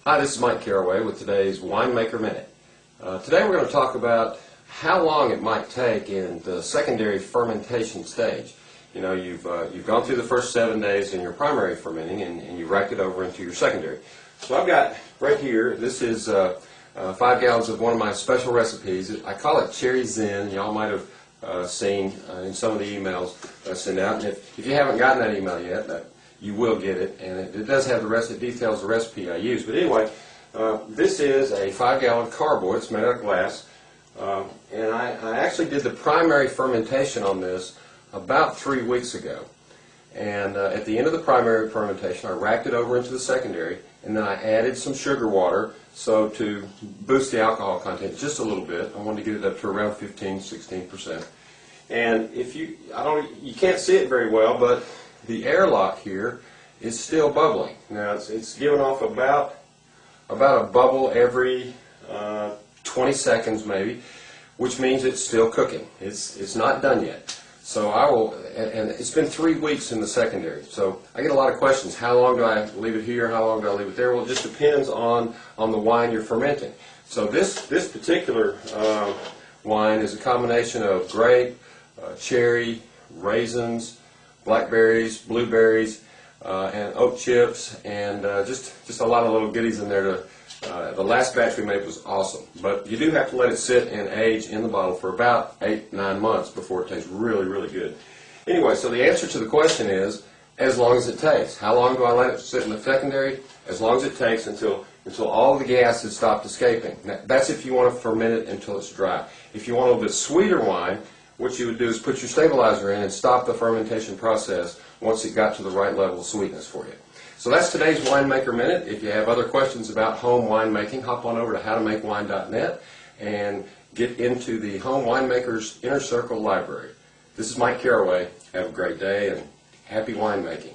Hi, this is Mike Caraway with today's Winemaker Minute. Today we're going to talk about how long it might take in the secondary fermentation stage. You know, you've gone through the first 7 days in your primary fermenting and you racked it over into your secondary. So I've got right here, this is 5 gallons of one of my special recipes. I call it Cherry Zen. Y'all might have seen in some of the emails I send out. And if you haven't gotten that email yet, you will get it, and it does have the rest. It details the recipe I use. But anyway, this is a 5-gallon carboy. It's made out of glass, and I actually did the primary fermentation on this about 3 weeks ago. And at the end of the primary fermentation, I racked it over into the secondary, and then I added some sugar water to boost the alcohol content just a little bit. I wanted to get it up to around 15–16%. And you can't see it very well, but the airlock here is still bubbling. Now it's giving off about a bubble every 20 seconds maybe, which means it's still cooking. It's not done yet. So and it's been 3 weeks in the secondary. So I get a lot of questions. How long do I leave it here? How long do I leave it there? Well, it just depends on the wine you're fermenting. So this particular wine is a combination of grape, cherry, raisins, blackberries, blueberries, and oak chips, and just a lot of little goodies in there. The last batch we made was awesome, but you do have to let it sit and age in the bottle for about 8–9 months before it tastes really, really good. Anyway, so the answer to the question is as long as it takes. How long do I let it sit in the secondary? As long as it takes until all the gas has stopped escaping. That's if you want to ferment it until it's dry. If you want a little bit sweeter wine, what you would do is put your stabilizer in and stop the fermentation process once it got to the right level of sweetness for you. So that's today's Winemaker Minute. If you have other questions about home winemaking, hop on over to howtomakewine.net and get into the Home Winemakers Inner Circle Library. This is Mike Caraway. Have a great day and happy winemaking.